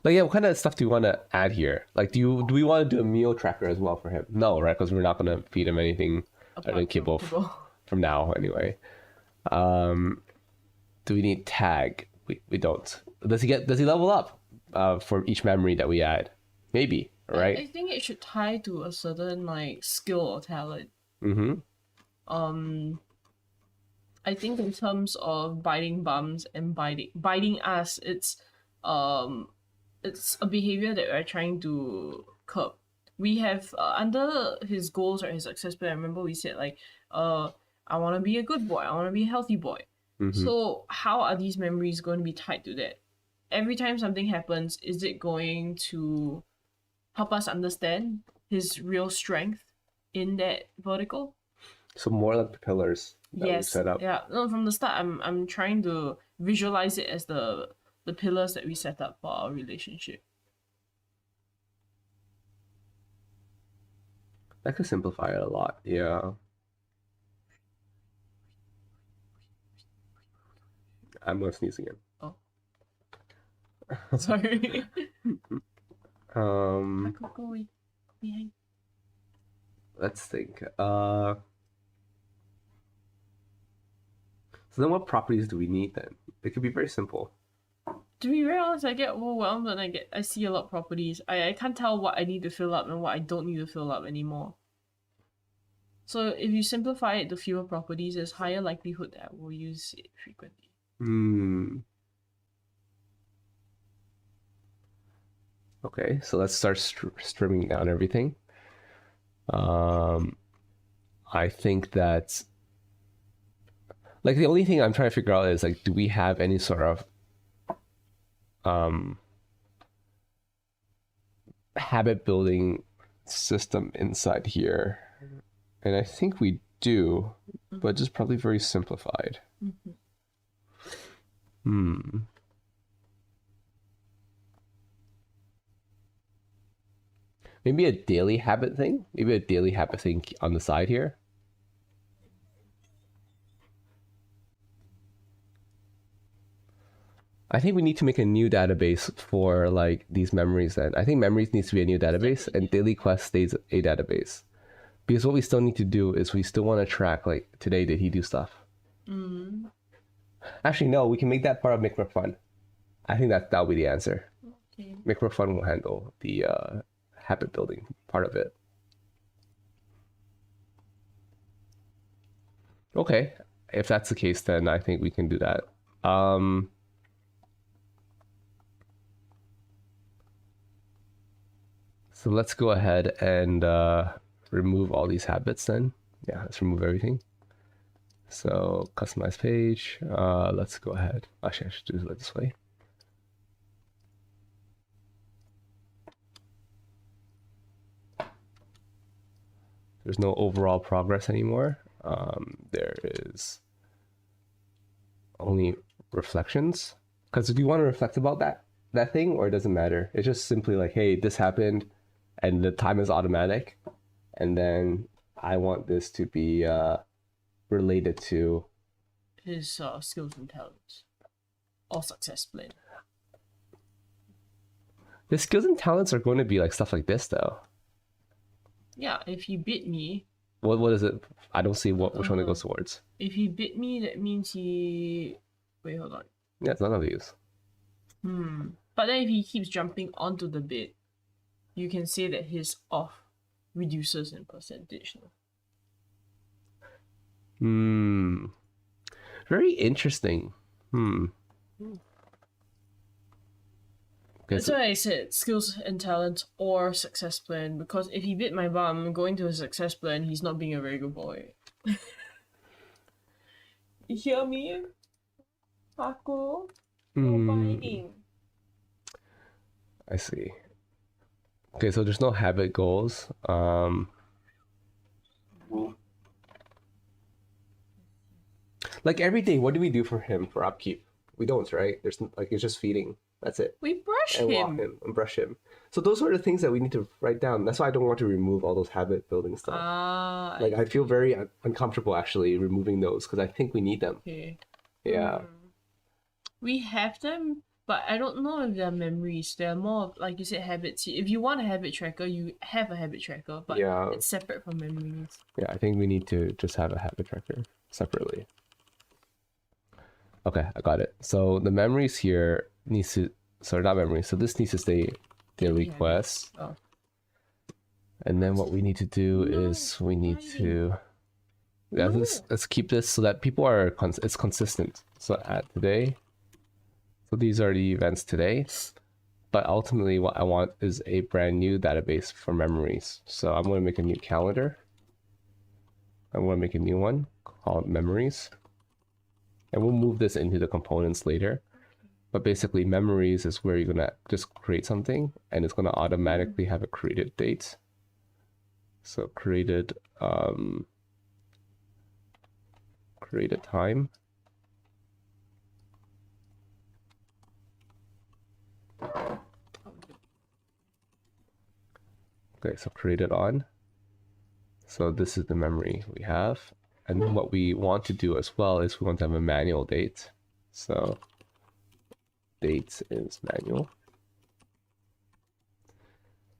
what kind of stuff do you want to add here? Like, do we want to do a meal tracker as well for him? No, right? Because we're not going to feed him anything other than kibble from now anyway. Do we need tag? We don't. Does he level up for each memory that we add? Maybe, right? I think it should tie to a certain like skill or talent. I think in terms of biting bums and biting us, it's a behavior that we're trying to curb. We have under his goals or his success plan, I remember we said like I want to be a good boy, I want to be a healthy boy. So how are these memories going to be tied to that? Every time something happens, is it going to help us understand his real strength in that vertical? So more like the pillars that we set up. Yeah. No, from the start, I'm trying to visualize it as the pillars that we set up for our relationship. That could simplify it a lot. Yeah. I'm gonna sneeze again. Oh. Sorry. Go away. Behind. Let's think. So then what properties do we need then? It could be very simple. To be very honest, I get overwhelmed when I see a lot of properties. I can't tell what I need to fill up and what I don't need to fill up anymore. So if you simplify it to fewer properties, there's higher likelihood that we'll use it frequently. Okay, so let's start stripping down everything. I think that like the only thing I'm trying to figure out is like, do we have any sort of habit building system inside here? And I think we do, but just probably very simplified. Maybe a daily habit thing? Maybe a daily habit thing on the side here. I think we need to make a new database for like these memories then. I think memories needs to be a new database and daily quest stays a database. Because what we still need to do is we still want to track like today did he do stuff. Actually no, we can make that part of Make for Fun. I think that'll be the answer. Okay. Make for Fun will handle the habit building part of it. Okay, if that's the case then I think we can do that. So let's go ahead and remove all these habits then. Yeah, let's remove everything. So customize page. Let's go ahead. Actually, I should do it this way. There's no overall progress anymore. There is only reflections. Because if you want to reflect about that thing, or it doesn't matter, it's just simply like, hey, this happened, and the time is automatic, and then I want this to be related to his skills and talents or success plan. The skills and talents are going to be like stuff like this though. Yeah, if he bit me. What is it? I don't see which one it goes towards. If he bit me, that means he. Wait, hold on. Yeah, it's none of these. But then if he keeps jumping onto the bit, you can say that his off reduces in percentage. Very interesting. That's why I said skills and talents or success plan, because if he bit my bum going to a success plan, he's not being a very good boy. You hear me? Aku? No biting. I see. Okay, so there's no habit goals. Like every day, what do we do for him for upkeep? We don't, right? There's like it's just feeding. That's it. We brush and him. Walk him and brush him. So those are the things that we need to write down. That's why I don't want to remove all those habit building stuff. Like I feel very uncomfortable actually removing those because I think we need them. Okay. Yeah. We have them, but I don't know if they're memories. They're more of, like you said, habits. If you want a habit tracker, you have a habit tracker, but it's separate from memories. Yeah, I think we need to just have a habit tracker separately. Okay, I got it. So the memories here needs to, sorry, not memories. So this needs to stay daily quest. Oh. And then what we need to do is we need to, let's keep this so that people are, it's consistent. So add today. So these are the events today. But ultimately what I want is a brand new database for memories. So I'm going to make a new calendar. I'm going to make a new one called memories. And we'll move this into the components later. But basically memories is where you're gonna just create something and it's gonna automatically have a created date. So created created time. Okay, so created on. So this is the memory we have. And then what we want to do as well is we want to have a manual date. So dates is manual.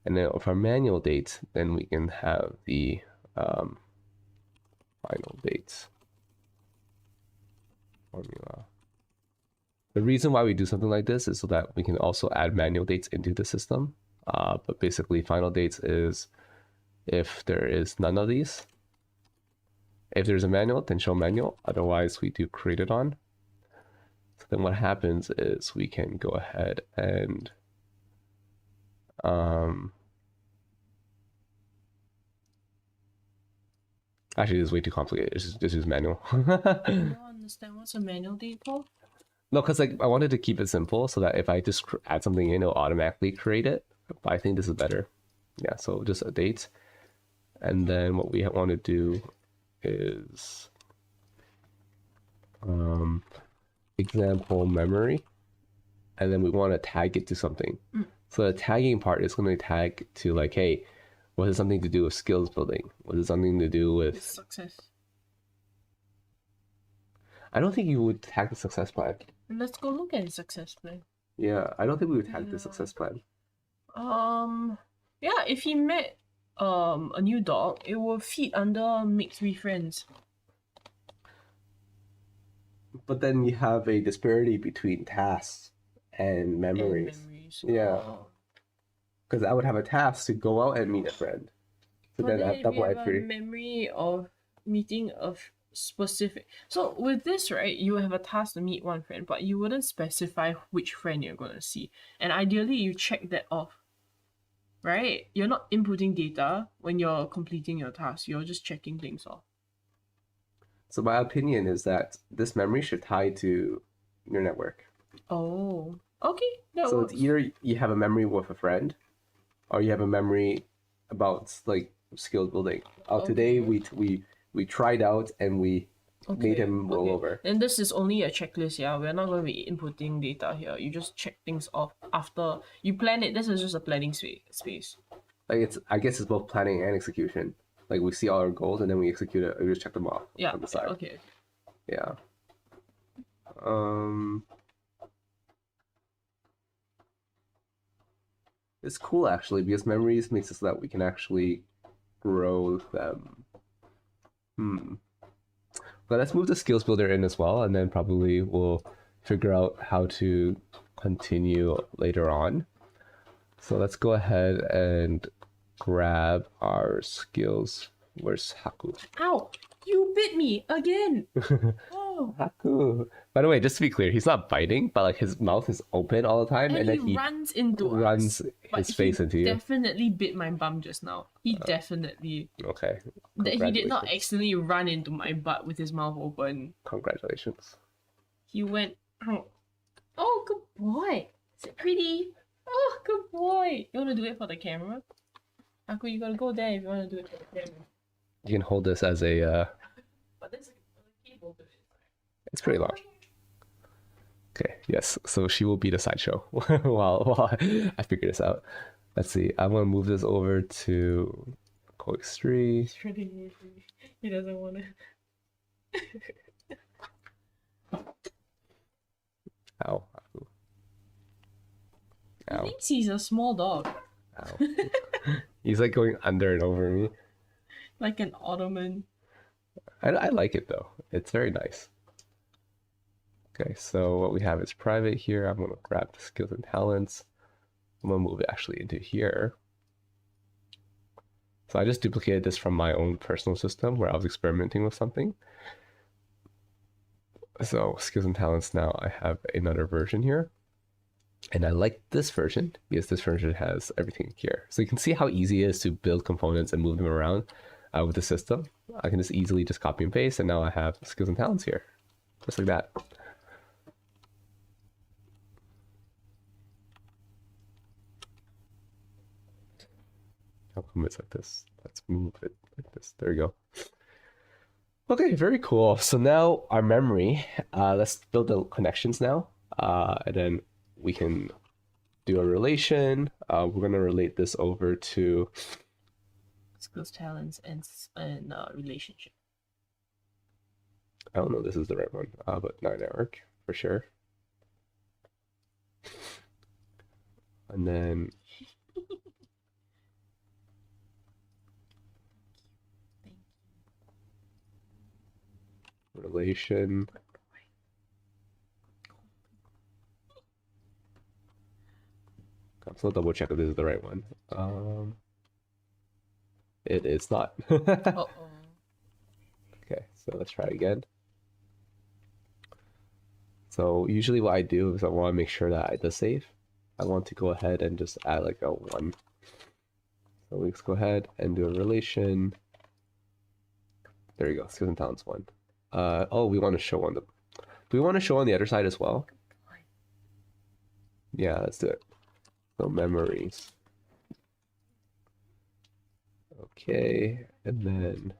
And then for manual dates, then we can have the final dates formula. The reason why we do something like this is so that we can also add manual dates into the system. But basically final dates is if there is none of these. If there's a manual, then show manual. Otherwise, we do created on. So then what happens is we can go ahead and actually, this is way too complicated. Just use manual. I don't understand what's a manual date for. No, because like I wanted to keep it simple so that if I just add something in, it'll automatically create it. But I think this is better. Yeah, so just a date. And then what we want to do is example memory. And then we want to tag it to something. So the tagging part is going to tag to like, hey, was it something to do with skills building? Was it something to do with success? I don't think you would tag the success plan. Let's go look at the success plan. Yeah, I don't think we would tag the success plan. Yeah, if he met a new dog, it will fit under make 3 friends. But then you have a disparity between tasks and memories. Yeah. Because I would have a task to go out and meet a friend. So but then I have double entry. Memory of meeting a specific. So with this, right, you have a task to meet one friend, but you wouldn't specify which friend you're gonna see. And ideally, you check that off. Right? You're not inputting data when you're completing your task. You're just checking things off. So my opinion is that this memory should tie to your network. Oh, okay. That So works. it's either you have a memory with a friend, or you have a memory about like skills building. Today we tried out and we made him roll over. And this is only a checklist, yeah. We're not going to be inputting data here. You just check things off after you plan it. This is just a planning space. Like I guess it's both planning and execution. Like we see all our goals and then we execute it. We just check them off on the side. Okay. Yeah. It's cool actually because memories makes it so that we can actually grow them. But let's move the skills builder in as well, and then probably we'll figure out how to continue later on. So let's go ahead and grab our skills. Where's Haku? Ow! You bit me again! Oh! Haku. By the way, just to be clear, he's not biting, but like his mouth is open all the time, and then he runs into runs his face into you. Definitely bit my bum just now. He definitely. Okay. That he did not accidentally run into my butt with his mouth open. Congratulations. He went. Oh, good boy. Is it pretty? Oh, good boy. You want to do it for the camera? Aku, you gotta go there if you want to do it for the camera. You can hold this as a. But there's a cable to it. It's pretty long. Okay, yes. So she will be the sideshow while I figure this out. Let's see. I'm gonna move this over to Coix3. It's pretty. He doesn't want to. Ow. He thinks he's a small dog. Ow. He's like going under and over me. Like an ottoman. I like it though. It's very nice. Okay, so what we have is private here. I'm going to grab the skills and talents. I'm going to move it actually into here. So I just duplicated this from my own personal system where I was experimenting with something. So skills and talents, now I have another version here. And I like this version because this version has everything here. So you can see how easy it is to build components and move them around with the system. I can just easily just copy and paste, and now I have skills and talents here, just like that. How come it's like this? Let's move it like this. There we go. Okay, very cool. So now our memory, let's build the connections now, and then we can do a relation. We're going to relate this over to skills, talents, and relationship. I don't know if this is the right one, but not network. for sure. And then relation. I'm still double check if this is the right one. It is not. Uh-oh. Okay, so let's try again. So usually what I do is I want to make sure that it does save. I want to go ahead and just add like a 1. So let's go ahead and do a relation. There you go, skills and talents 1. Oh, we want to show on the... Do we want to show on the other side as well? Yeah, let's do it. So memories. Okay, and then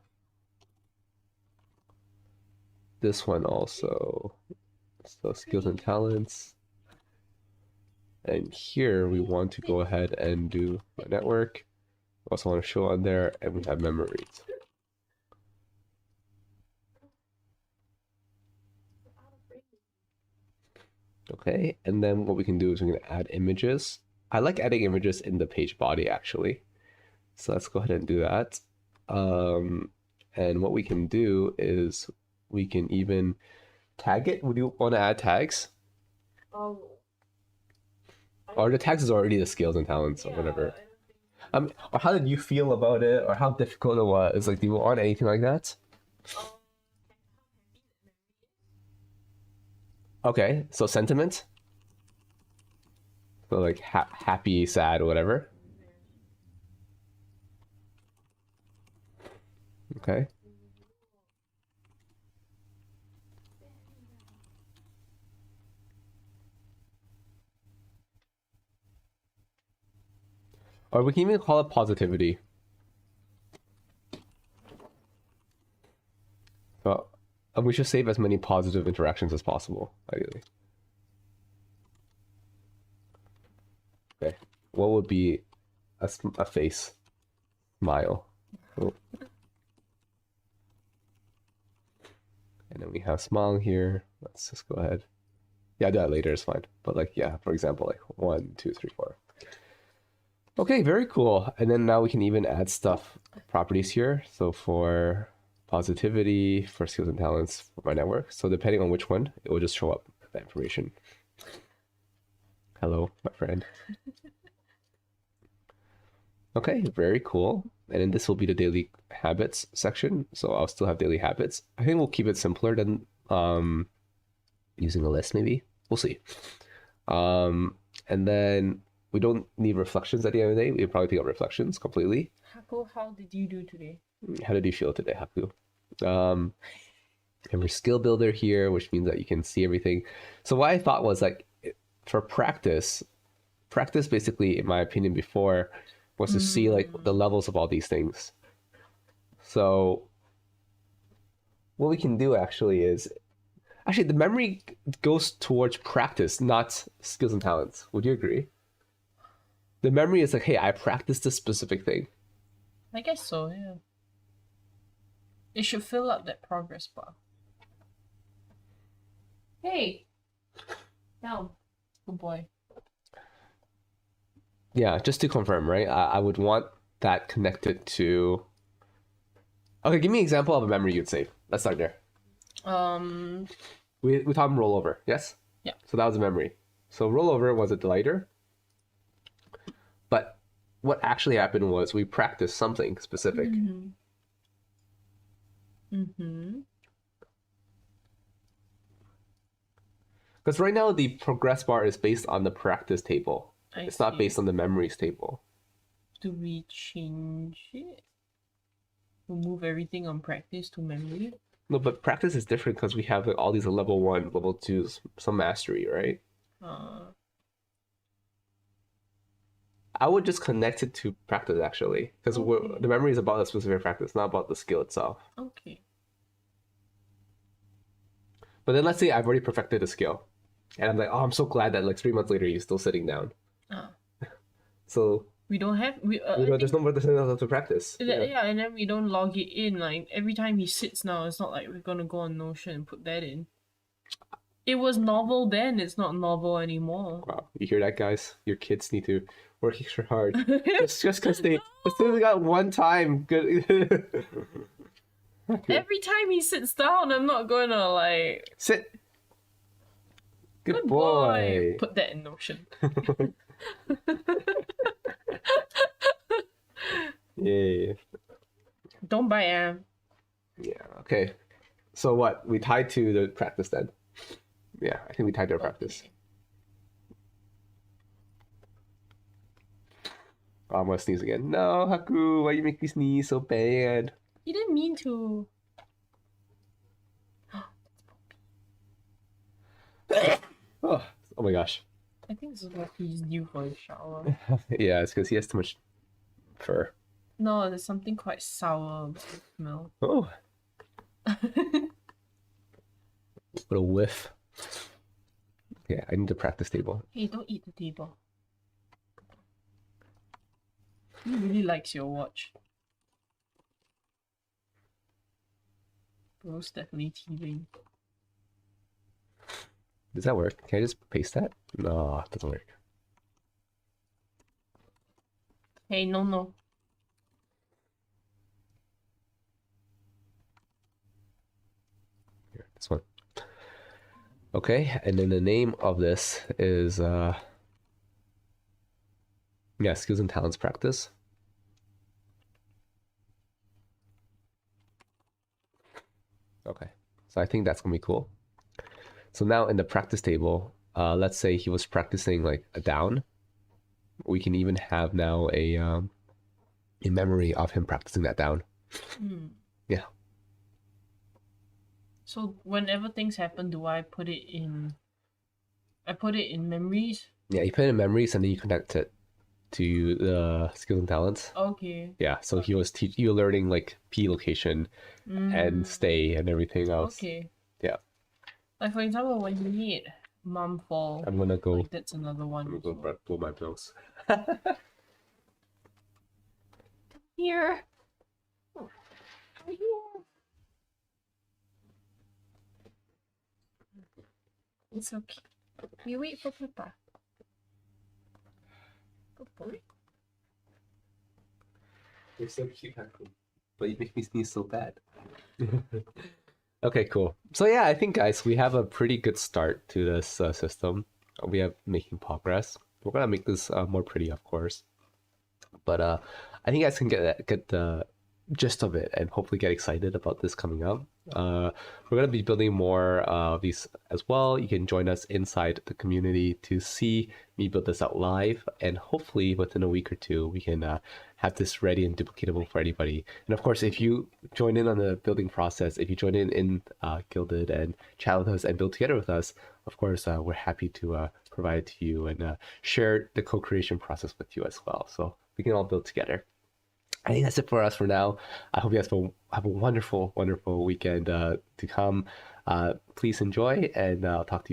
this one also. So skills and talents. And here we want to go ahead and do a network. We also want to show on there, and we have memories. Okay, and then what we can do is we're going to add images. I like adding images in the page body actually. So let's go ahead and do that. And what we can do is we can even tag it. Would you want to add tags? Or the tags is already the skills and talents or whatever. Or how did you feel about it, or how difficult it was? Like, do you want anything like that? Okay, so sentiment. So like happy, sad, whatever. Okay. Or we can even call it positivity. So we should save as many positive interactions as possible, ideally. Okay, what would be a face? Smile. Oh. And then we have smile here. Let's just go ahead. Yeah, do that later, it's fine. But like, yeah, for example, like 1, 2, 3, 4. Okay, very cool. And then now we can even add stuff, properties here. So for positivity, for skills and talents, for my network. So depending on which one, it will just show up that information. Hello, my friend. Okay, very cool. And then this will be the daily habits section. So I'll still have daily habits. I think we'll keep it simpler than using a list, maybe. We'll see. And then we don't need reflections at the end of the day. We'll probably take out reflections completely. Haku, how did you do today? How did you feel today, Haku? And we're skill builder here, which means that you can see everything. So what I thought was like, for practice basically, in my opinion before, was to see like the levels of all these things. So what we can do actually is, the memory goes towards practice, not skills and talents. Would you agree? The memory is like, hey, I practiced this specific thing. I guess so, yeah. It should fill up that progress bar. Hey! Down. Good boy. Yeah, just to confirm, right? I would want that connected to... Okay, give me an example of a memory you'd save. Let's start there. We talked rollover, yes? Yeah. So that was a memory. So rollover was a delighter. But what actually happened was we practiced something specific. Because right now the progress bar is based on the practice table. It's not based on the memories table. Do we change it? We'll move everything on practice to memory? No, but practice is different because we have like, all these level 1, level 2s, some mastery, right? I would just connect it to practice actually, because the memory is about the specific practice, not about the skill itself. Okay. But then let's say I've already perfected the skill, and I'm like, oh, I'm so glad that like 3 months later you're still sitting down. So we don't have there's no more to practice. Yeah, and then we don't log it in. Like every time he sits now, it's not like we're gonna go on Notion and put that in. It was novel then, it's not novel anymore. Wow, you hear that, guys? Your kids need to work extra hard. just because they got one time good. Every time he sits down, I'm not gonna like Sit. Good, good boy. Put that in Notion. Yay. Don't buy Am. Yeah. Okay. So what? We tied to the practice then. Yeah, I think we tied to our practice. Oh, I'm gonna sneeze again. No, Haku, why you make me sneeze so bad? You didn't mean to. Oh, oh my gosh. I think this is what he's due for his shower. Yeah, it's because he has too much fur. No, there's something quite sour about the smell. Oh. What a whiff. Yeah, I need a practice table. Hey, don't eat the table. He really likes your watch. Bro's definitely teething. Does that work? Can I just paste that? No, it doesn't work. Hey, no. Here, this one. Okay, and then the name of this is yeah, skills and talents practice. Okay, so I think that's gonna be cool. So now in the practice table, let's say he was practicing like a down. We can even have now a memory of him practicing that down. Yeah. So whenever things happen, do I put it in? I put it in memories. Yeah, you put it in memories and then you connect it to the skills and talents. Okay. Yeah, so he was learning like P location and stay and everything else. Okay. Yeah. Like for example, when you need mum fall, I'm gonna go. like, that's another one. I'm gonna go blow my nose. Here. It's okay. We wait for Papa. Good boy. You're so cute, Haku. But you make me sneeze so bad. Okay, cool. So yeah, I think guys, we have a pretty good start to this system. We have making Pawgress. We're gonna make this more pretty, of course. But I think you guys can get the gist of it and hopefully get excited about this coming up. We're going to be building more of these as well. You can join us inside the community to see me build this out live, and hopefully within a week or two we can have this ready and duplicatable for anybody. And of course, if you join in on the building process, if you join in Guilded and chat with us and build together with us, of course we're happy to provide to you and share the co-creation process with you as well, so we can all build together. I think that's it for us for now. I hope you guys have a wonderful, wonderful weekend to come. Please enjoy, and I'll talk to you